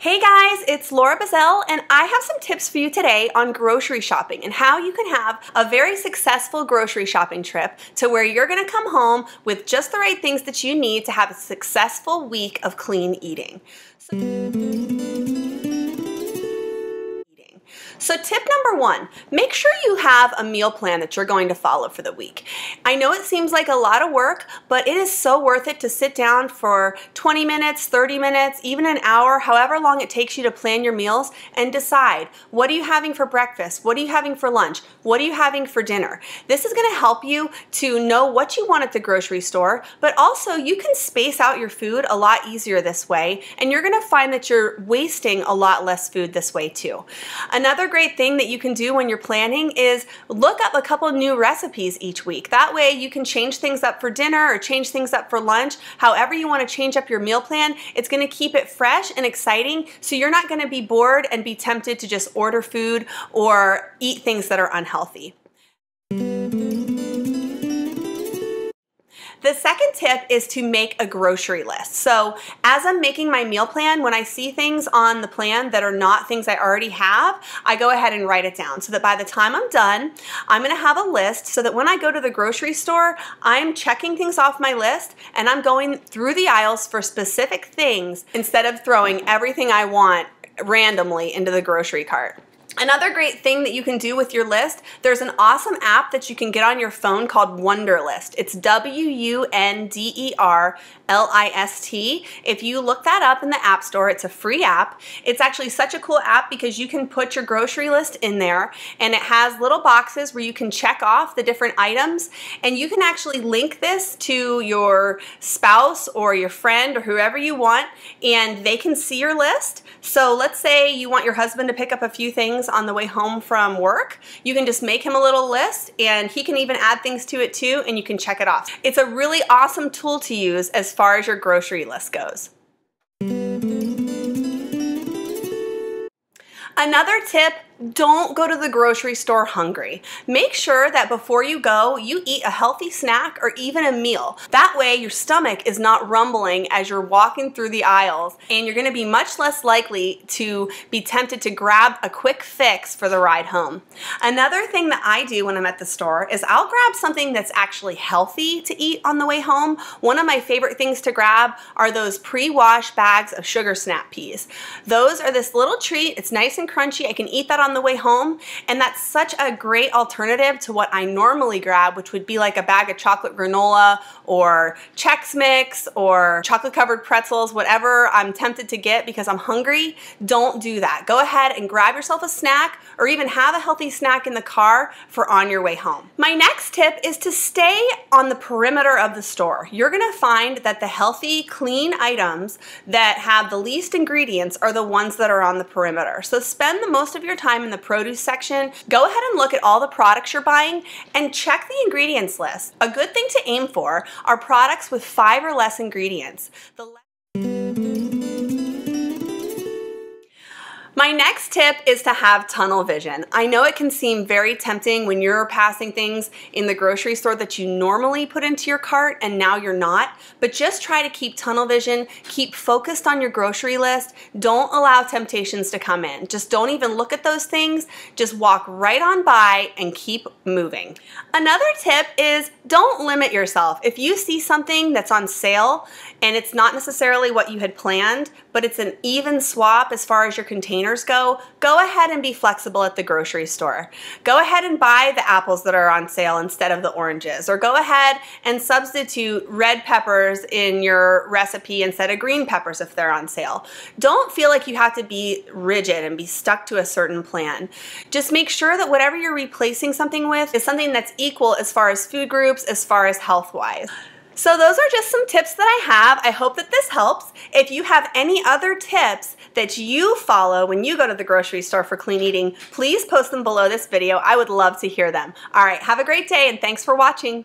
Hey guys, it's Laura Bazell, and I have some tips for you today on grocery shopping and how you can have a very successful grocery shopping trip to where you're gonna come home with just the right things that you need to have a successful week of clean eating. So tip number one, make sure you have a meal plan that you're going to follow for the week. I know it seems like a lot of work, but it is so worth it to sit down for 20 minutes, 30 minutes, even an hour, however long it takes you to plan your meals and decide, what are you having for breakfast? What are you having for lunch? What are you having for dinner? This is gonna help you to know what you want at the grocery store, but also you can space out your food a lot easier this way, and you're gonna find that you're wasting a lot less food this way too. Another great thing that you can do when you're planning is look up a couple new recipes each week. That way you can change things up for dinner or change things up for lunch. However you want to change up your meal plan, it's going to keep it fresh and exciting, so you're not going to be bored and be tempted to just order food or eat things that are unhealthy. The second tip is to make a grocery list. So as I'm making my meal plan, when I see things on the plan that are not things I already have, I go ahead and write it down so that by the time I'm done, I'm gonna have a list so that when I go to the grocery store, I'm checking things off my list and I'm going through the aisles for specific things instead of throwing everything I want randomly into the grocery cart. Another great thing that you can do with your list, there's an awesome app that you can get on your phone called Wunderlist. It's W-U-N-D-E-R-L-I-S-T. If you look that up in the App Store, it's a free app. It's actually such a cool app because you can put your grocery list in there, and it has little boxes where you can check off the different items, and you can actually link this to your spouse or your friend or whoever you want, and they can see your list. So let's say you want your husband to pick up a few things on the way home from work. You can just make him a little list, and he can even add things to it too, and you can check it off. It's a really awesome tool to use as far as your grocery list goes. Another tip, don't go to the grocery store hungry. Make sure that before you go, you eat a healthy snack or even a meal. That way your stomach is not rumbling as you're walking through the aisles, and you're gonna be much less likely to be tempted to grab a quick fix for the ride home. Another thing that I do when I'm at the store is I'll grab something that's actually healthy to eat on the way home. One of my favorite things to grab are those pre-washed bags of sugar snap peas. Those are this little treat. It's nice and crunchy. I can eat that on the way home, and that's such a great alternative to what I normally grab, which would be like a bag of chocolate granola or Chex Mix or chocolate covered pretzels, whatever I'm tempted to get because I'm hungry. Don't do that. Go ahead and grab yourself a snack or even have a healthy snack in the car for on your way home. My next tip is to stay on the perimeter of the store. You're gonna find that the healthy, clean items that have the least ingredients are the ones that are on the perimeter. So spend the most of your time in the produce section. Go ahead and look at all the products you're buying and check the ingredients list. A good thing to aim for are products with 5 or less ingredients. My next tip is to have tunnel vision. I know it can seem very tempting when you're passing things in the grocery store that you normally put into your cart and now you're not, but just try to keep tunnel vision, keep focused on your grocery list. Don't allow temptations to come in. Just don't even look at those things. Just walk right on by and keep moving. Another tip is don't limit yourself. If you see something that's on sale and it's not necessarily what you had planned, but it's an even swap as far as your containers go, go ahead and be flexible at the grocery store. Go ahead and buy the apples that are on sale instead of the oranges, or go ahead and substitute red peppers in your recipe instead of green peppers if they're on sale. Don't feel like you have to be rigid and be stuck to a certain plan. Just make sure that whatever you're replacing something with is something that's equal as far as food groups, as far as health-wise. So those are just some tips that I have. I hope that this helps. If you have any other tips that you follow when you go to the grocery store for clean eating, please post them below this video. I would love to hear them. All right, have a great day and thanks for watching.